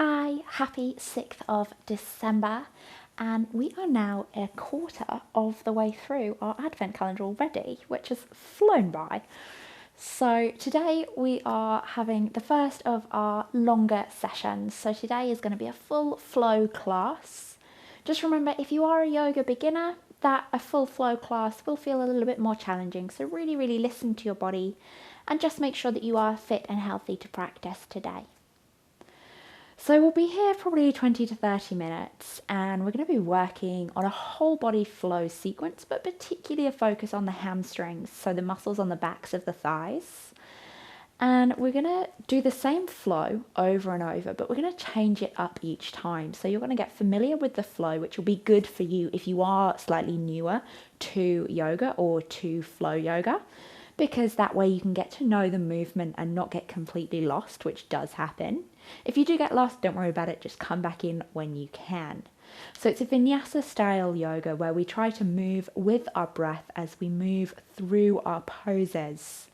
Hi, happy 6th of December, and we are now a quarter of the way through our advent calendar already, which has flown by. So today we are having the first of our longer sessions. So today is going to be a full flow class. Just remember, if you are a yoga beginner, that a full flow class will feel a little bit more challenging. So really listen to your body and just make sure that you are fit and healthy to practice today. So we'll be here probably 20 to 30 minutes, and we're going to be working on a whole body flow sequence, but particularly a focus on the hamstrings, so the muscles on the backs of the thighs. And we're going to do the same flow over and over, but we're going to change it up each time. So you're going to get familiar with the flow, which will be good for you if you are slightly newer to yoga or to flow yoga, because that way you can get to know the movement and not get completely lost, which does happen. If you do get lost, don't worry about it, just come back in when you can. So it's a vinyasa style yoga where we try to move with our breath as we move through our poses.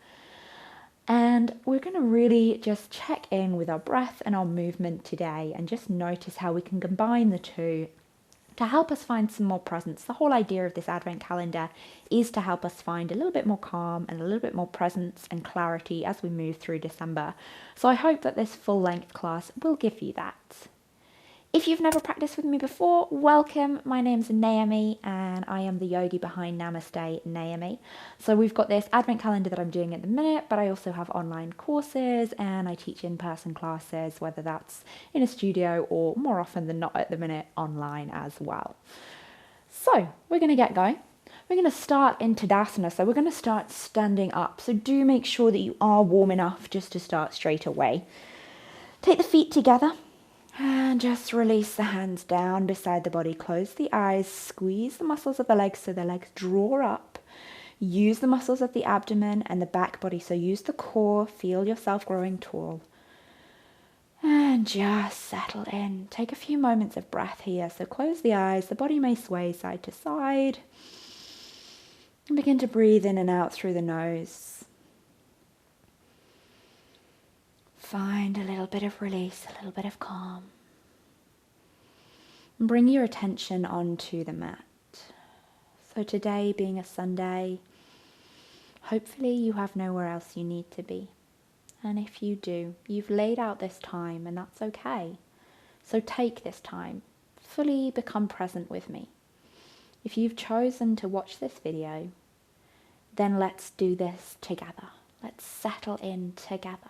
And we're going to really just check in with our breath and our movement today and just notice how we can combine the two to help us find some more presence. The whole idea of this advent calendar is to help us find a little bit more calm and a little bit more presence and clarity as we move through December. So I hope that this full length class will give you that. If you've never practiced with me before, welcome. My name's Naomi and I am the yogi behind Namaste Naomi. So we've got this advent calendar that I'm doing at the minute, but I also have online courses and I teach in-person classes, whether that's in a studio or more often than not at the minute online as well. So we're going to get going. We're going to start in Tadasana, so we're going to start standing up. So do make sure that you are warm enough just to start straight away. Take the feet together. And just release the hands down beside the body. Close the eyes, squeeze the muscles of the legs so the legs draw up. Use the muscles of the abdomen and the back body. So use the core, feel yourself growing tall. And just settle in. Take a few moments of breath here. So close the eyes, the body may sway side to side. And begin to breathe in and out through the nose. Find a little bit of release, a little bit of calm. And bring your attention onto the mat. So today being a Sunday, hopefully you have nowhere else you need to be. And if you do, you've laid out this time and that's okay. So take this time, fully become present with me. If you've chosen to watch this video, then let's do this together. Let's settle in together.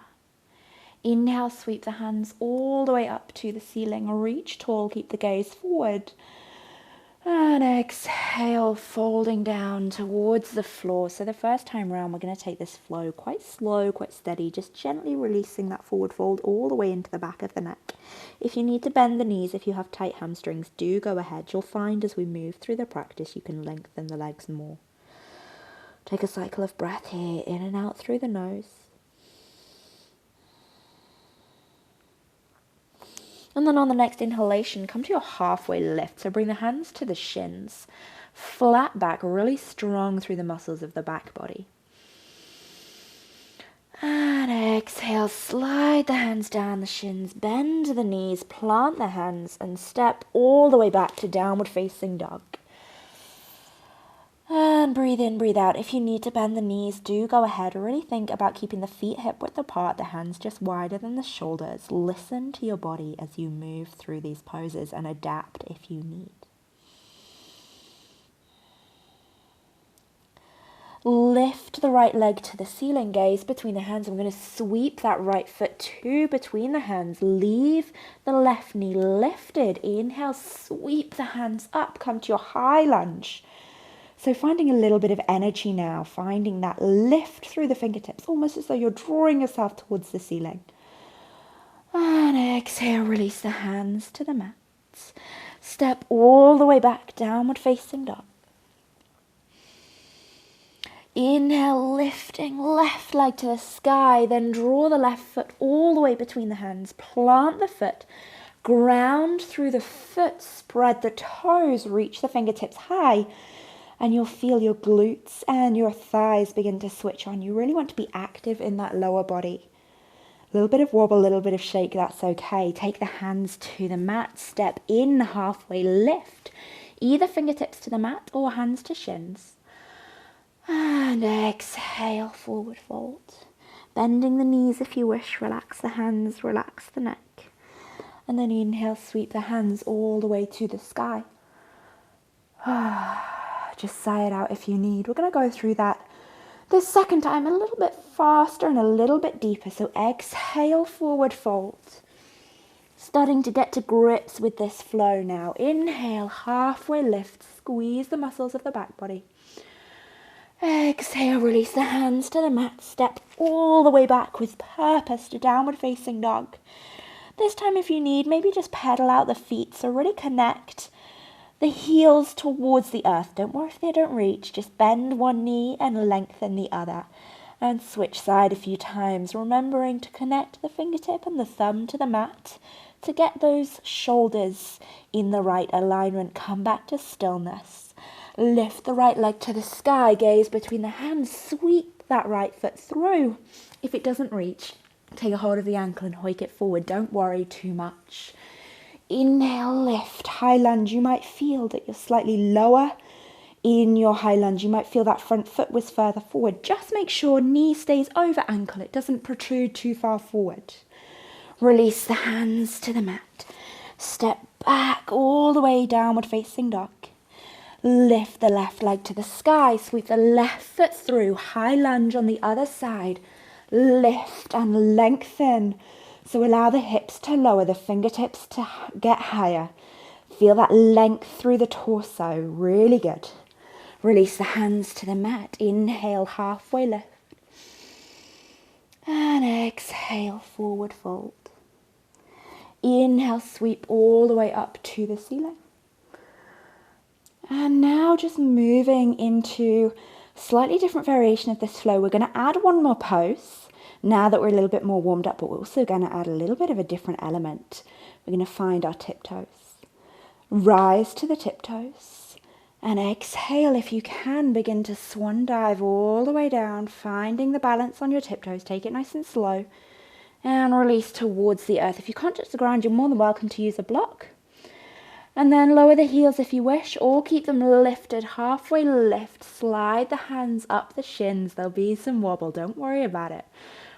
Inhale, sweep the hands all the way up to the ceiling. Reach tall, keep the gaze forward. And exhale, folding down towards the floor. So the first time around, we're going to take this flow quite slow, quite steady, just gently releasing that forward fold all the way into the back of the neck. If you need to bend the knees, if you have tight hamstrings, do go ahead. You'll find as we move through the practice, you can lengthen the legs more. Take a cycle of breath here, in and out through the nose. And then on the next inhalation, come to your halfway lift. So bring the hands to the shins. Flat back, really strong through the muscles of the back body. And exhale, slide the hands down the shins, bend the knees, plant the hands, and step all the way back to downward facing dog. And breathe in, breathe out. If you need to bend the knees, do go ahead. Really think about keeping the feet hip width apart, the hands just wider than the shoulders. Listen to your body as you move through these poses and adapt if you need. Lift the right leg to the ceiling, gaze between the hands. I'm going to sweep that right foot to between the hands. Leave the left knee lifted. Inhale, sweep the hands up. Come to your high lunge. So finding a little bit of energy now, finding that lift through the fingertips, almost as though you're drawing yourself towards the ceiling. And exhale, release the hands to the mat. Step all the way back, downward facing dog. Inhale, lifting left leg to the sky, then draw the left foot all the way between the hands. Plant the foot, ground through the foot, spread the toes, reach the fingertips high. And you'll feel your glutes and your thighs begin to switch on. You really want to be active in that lower body. little bit of wobble, a little bit of shake, that's okay. Take the hands to the mat, step in, halfway lift. Either fingertips to the mat or hands to shins. And exhale, forward fold. Bending the knees if you wish, relax the hands, relax the neck. And then inhale, sweep the hands all the way to the sky. Just sigh it out if you need. We're going to go through that this second time a little bit faster and a little bit deeper. So exhale, forward fold. Starting to get to grips with this flow now. Inhale, halfway lift, squeeze the muscles of the back body. Exhale, release the hands to the mat, step all the way back with purpose to downward facing dog. This time if you need, maybe just pedal out the feet, so really connect the heels towards the earth. Don't worry if they don't reach, just bend one knee and lengthen the other. And switch side a few times, remembering to connect the fingertip and the thumb to the mat to get those shoulders in the right alignment. Come back to stillness. Lift the right leg to the sky, gaze between the hands, sweep that right foot through. If it doesn't reach, take a hold of the ankle and hoik it forward. Don't worry too much. Inhale, lift, high lunge. You might feel that you're slightly lower in your high lunge. You might feel that front foot was further forward. Just make sure knee stays over ankle. It doesn't protrude too far forward. Release the hands to the mat. Step back all the way, downward facing dog. Lift the left leg to the sky, sweep the left foot through, high lunge on the other side. Lift and lengthen. So allow the hips to lower, the fingertips to get higher. Feel that length through the torso, really good. Release the hands to the mat. Inhale, halfway lift. And exhale, forward fold. Inhale, sweep all the way up to the ceiling. And now just moving into slightly different variation of this flow. We're going to add one more pose now that we're a little bit more warmed up, but we're also going to add a little bit of a different element. We're going to find our tiptoes. Rise to the tiptoes and exhale. If you can, begin to swan dive all the way down, finding the balance on your tiptoes. Take it nice and slow and release towards the earth. If you can't touch the ground, you're more than welcome to use a block. And then lower the heels if you wish, or keep them lifted, halfway lift. Slide the hands up the shins. There'll be some wobble, don't worry about it.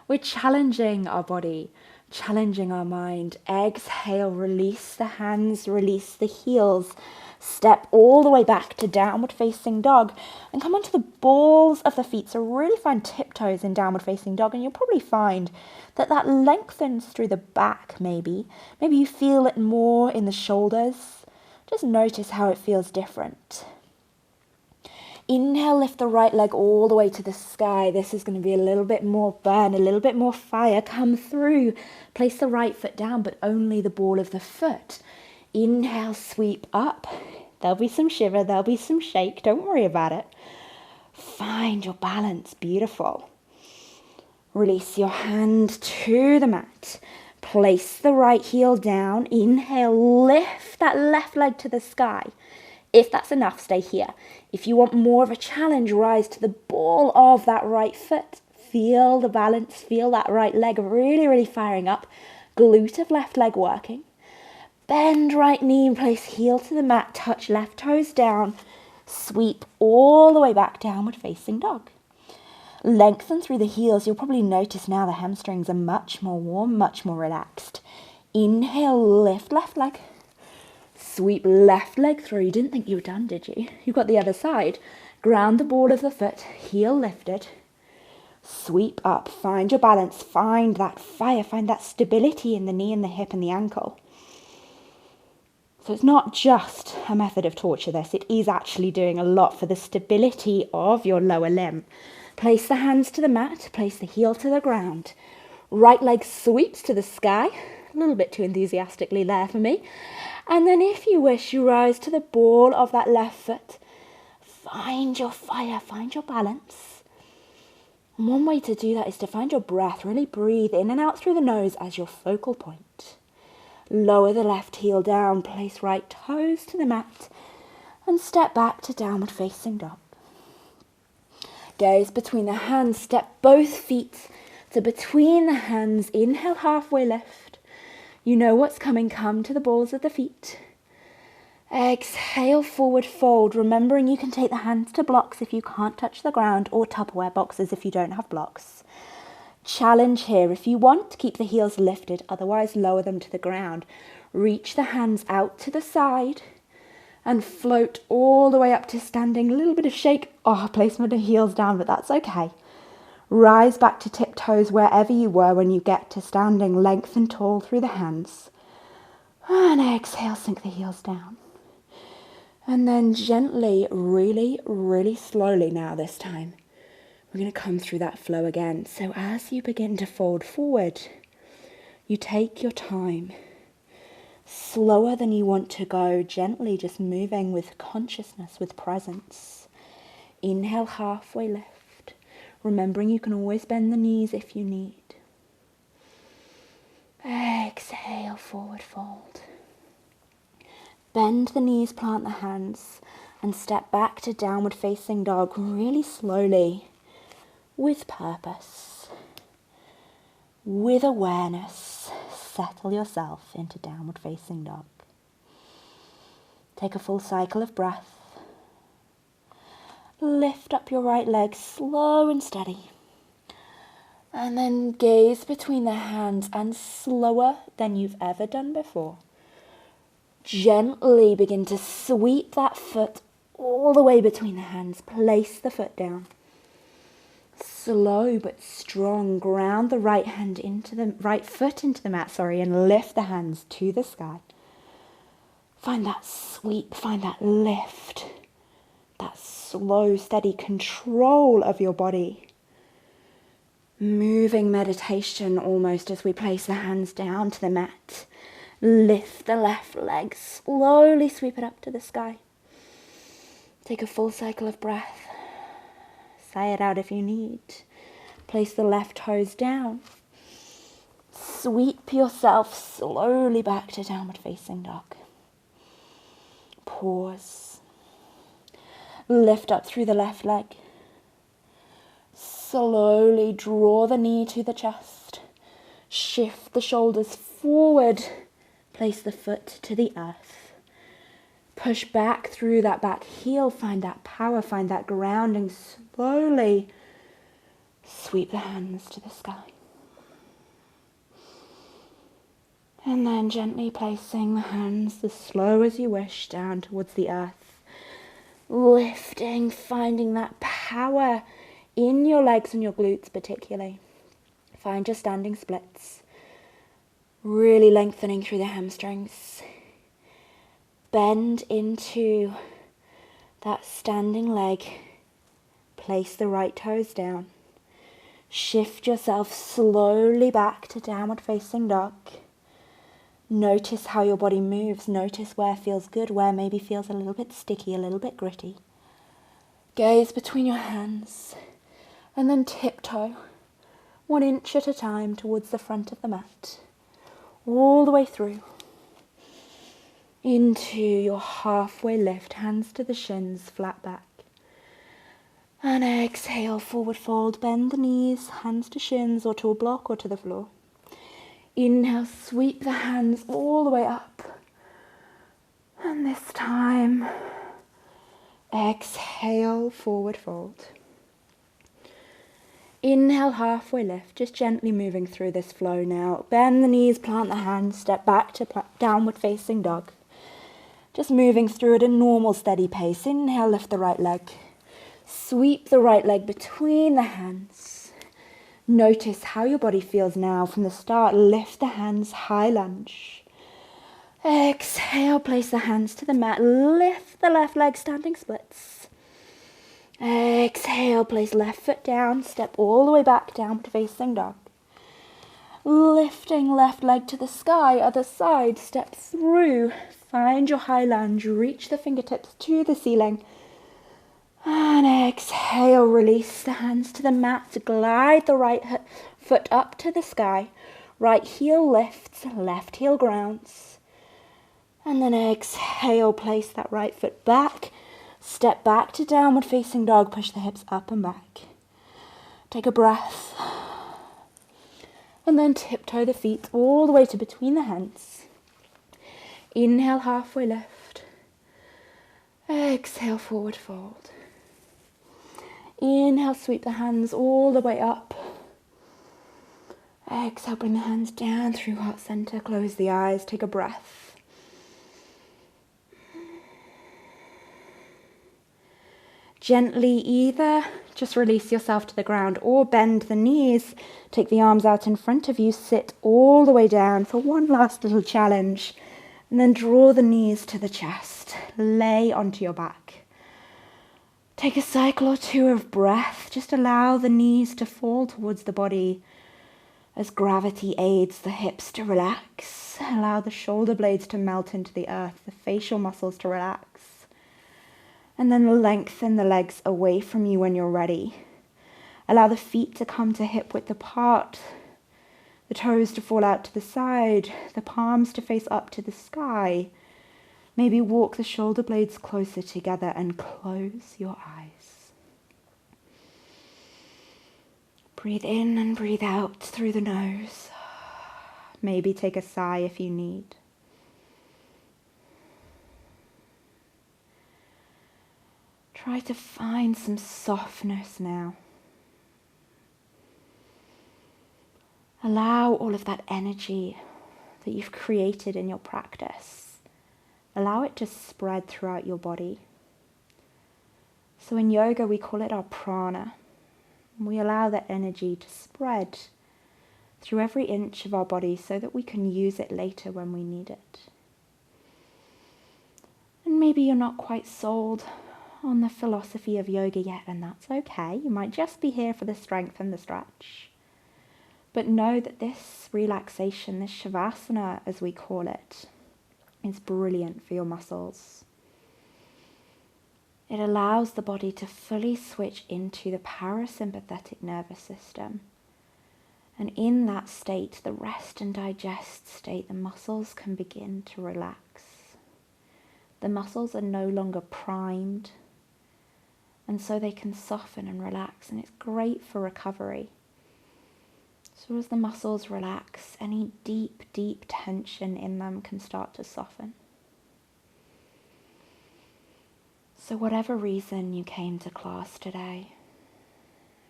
We're challenging our body, challenging our mind. Exhale, release the hands, release the heels. Step all the way back to downward facing dog and come onto the balls of the feet. So really find tiptoes in downward facing dog, and you'll probably find that that lengthens through the back maybe. Maybe you feel it more in the shoulders. Just notice how it feels different. Inhale, lift the right leg all the way to the sky. This is going to be a little bit more burn, a little bit more fire. Come through. Place the right foot down, but only the ball of the foot. Inhale, sweep up. There'll be some shiver, there'll be some shake. Don't worry about it. Find your balance. Beautiful. Release your hand to the mat. Place the right heel down. Inhale, lift that left leg to the sky. If that's enough, stay here. If you want more of a challenge, rise to the ball of that right foot. Feel the balance, feel that right leg really, really firing up. Glute of left leg working. Bend right knee and place heel to the mat. Touch left toes down. Sweep all the way back, downward facing dog. Lengthen through the heels. You'll probably notice now the hamstrings are much more warm, much more relaxed. Inhale, lift left leg. Sweep left leg through. You didn't think you were done, did you? You've got the other side. Ground the ball of the foot, heel lifted. Sweep up, find your balance, find that fire, find that stability in the knee and the hip and the ankle. So it's not just a method of torture this, it is actually doing a lot for the stability of your lower limb. Place the hands to the mat, place the heel to the ground. Right leg sweeps to the sky, a little bit too enthusiastically there for me. And then if you wish, you rise to the ball of that left foot. Find your fire, find your balance. And one way to do that is to find your breath. Really breathe in and out through the nose as your focal point. Lower the left heel down, place right toes to the mat, and step back to downward facing dog. Gaze between the hands, step both feet to So between the hands, inhale, halfway lift. You know what's coming, come to the balls of the feet. Exhale, forward fold, remembering you can take the hands to blocks if you can't touch the ground, or Tupperware boxes if you don't have blocks. Challenge here, if you want, keep the heels lifted, otherwise lower them to the ground. Reach the hands out to the side and float all the way up to standing. A little bit of shake, placement of heels down, but that's okay. Rise back to tiptoes wherever you were when you get to standing, lengthen tall through the hands. And exhale, sink the heels down. And then gently, really, really slowly now this time, we're going to come through that flow again. So as you begin to fold forward, you take your time, slower than you want to go, gently just moving with consciousness, with presence. Inhale, halfway lift. Remembering you can always bend the knees if you need. Exhale, forward fold. Bend the knees, plant the hands, and step back to downward facing dog really slowly, with purpose, with awareness. Settle yourself into downward facing dog. Take a full cycle of breath. Lift up your right leg, slow and steady. And then gaze between the hands, and slower than you've ever done before, gently begin to sweep that foot all the way between the hands. Place the foot down. Slow but strong, ground the right foot into the mat, and lift the hands to the sky. Find that sweep, find that lift, that slow, steady control of your body. Moving meditation almost as we place the hands down to the mat. Lift the left leg, slowly sweep it up to the sky. Take a full cycle of breath. Say it out if you need. Place the left toes down. Sweep yourself slowly back to downward facing dog. Pause. Lift up through the left leg. Slowly draw the knee to the chest. Shift the shoulders forward. Place the foot to the earth. Push back through that back heel. Find that power, find that grounding. Slowly sweep the hands to the sky. And then gently placing the hands as slow as you wish down towards the earth. Lifting, finding that power in your legs and your glutes particularly. Find your standing splits. Really lengthening through the hamstrings. Bend into that standing leg. Place the right toes down. Shift yourself slowly back to downward facing dog. Notice how your body moves. Notice where feels good, where maybe feels a little bit sticky, a little bit gritty. Gaze between your hands and then tiptoe 1 inch at a time towards the front of the mat. All the way through into your halfway lift, hands to the shins, flat back. And exhale, forward fold, bend the knees, hands to shins or to a block or to the floor. Inhale, sweep the hands all the way up. And this time, exhale, forward fold. Inhale, halfway lift, just gently moving through this flow now. Bend the knees, plant the hands, step back to downward facing dog. Just moving through at a normal steady pace. Inhale, lift the right leg. Sweep the right leg between the hands. Notice how your body feels now from the start. Lift the hands, high lunge. Exhale, place the hands to the mat. Lift the left leg, standing splits. Exhale, place left foot down. Step all the way back, downward facing dog. Lifting left leg to the sky, other side, step through. Find your high lunge, reach the fingertips to the ceiling. And exhale, release the hands to the mat. Glide the right foot up to the sky. Right heel lifts, left heel grounds. And then exhale, place that right foot back. Step back to downward facing dog. Push the hips up and back. Take a breath. And then tiptoe the feet all the way to between the hands. Inhale, halfway lift. Exhale, forward fold. Inhale, sweep the hands all the way up. Exhale, bring the hands down through heart center. Close the eyes, take a breath. Gently either just release yourself to the ground or bend the knees. Take the arms out in front of you. Sit all the way down for one last little challenge. And then draw the knees to the chest. Lay onto your back. Take a cycle or two of breath. Just allow the knees to fall towards the body as gravity aids the hips to relax. Allow the shoulder blades to melt into the earth, the facial muscles to relax. And then lengthen the legs away from you when you're ready. Allow the feet to come to hip width apart, the toes to fall out to the side, the palms to face up to the sky. Maybe walk the shoulder blades closer together and close your eyes. Breathe in and breathe out through the nose. Maybe take a sigh if you need. Try to find some softness now. Allow all of that energy that you've created in your practice. Allow it to spread throughout your body. So in yoga, we call it our prana. We allow that energy to spread through every inch of our body so that we can use it later when we need it. And maybe you're not quite sold on the philosophy of yoga yet, and that's okay. You might just be here for the strength and the stretch. But know that this relaxation, this shavasana as we call it, is brilliant for your muscles. It allows the body to fully switch into the parasympathetic nervous system. And in that state, the rest and digest state, the muscles can begin to relax. The muscles are no longer primed, and so they can soften and relax, and it's great for recovery. So as the muscles relax, any deep, deep tension in them can start to soften. So whatever reason you came to class today,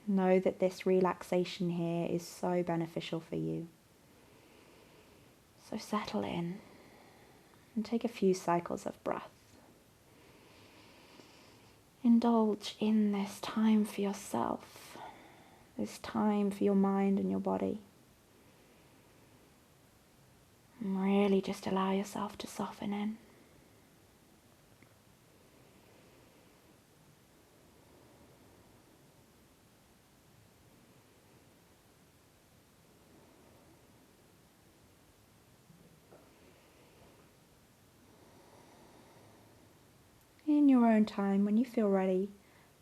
know that this relaxation here is so beneficial for you. So settle in and take a few cycles of breath. Indulge in this time for yourself, this time for your mind and your body. And really just allow yourself to soften in. In your own time, when you feel ready,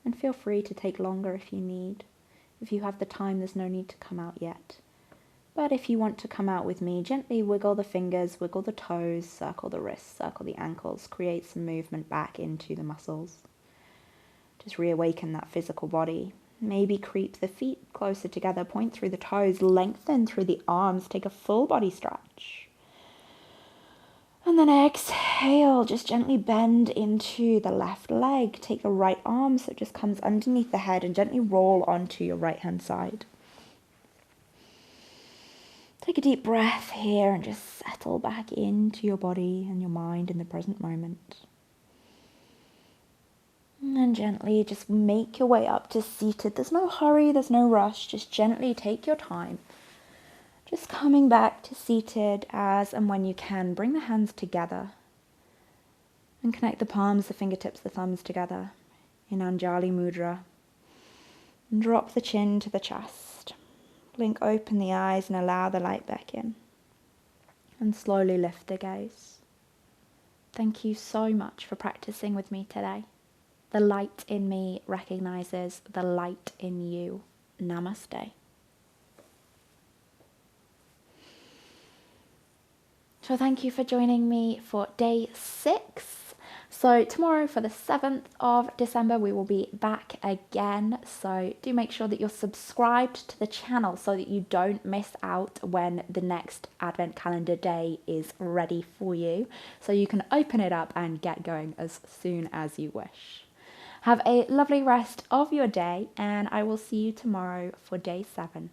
and feel free to take longer if you need. If you have the time, there's no need to come out yet. But if you want to come out with me, gently wiggle the fingers, wiggle the toes, circle the wrists, circle the ankles, create some movement back into the muscles. Just reawaken that physical body. Maybe creep the feet closer together, point through the toes, lengthen through the arms, take a full body stretch. And then exhale, just gently bend into the left leg. Take the right arm so it just comes underneath the head and gently roll onto your right hand side. Take a deep breath here and just settle back into your body and your mind in the present moment. And then gently just make your way up to seated. There's no hurry, there's no rush. Just gently take your time. Just coming back to seated as and when you can. Bring the hands together and connect the palms, the fingertips, the thumbs together in Anjali Mudra. And drop the chin to the chest. Blink open the eyes and allow the light back in. And slowly lift the gaze. Thank you so much for practicing with me today. The light in me recognizes the light in you. Namaste. So thank you for joining me for day 6. So tomorrow for the 7th of December, we will be back again. So do make sure that you're subscribed to the channel so that you don't miss out when the next Advent calendar day is ready for you. So you can open it up and get going as soon as you wish. Have a lovely rest of your day, and I will see you tomorrow for day 7.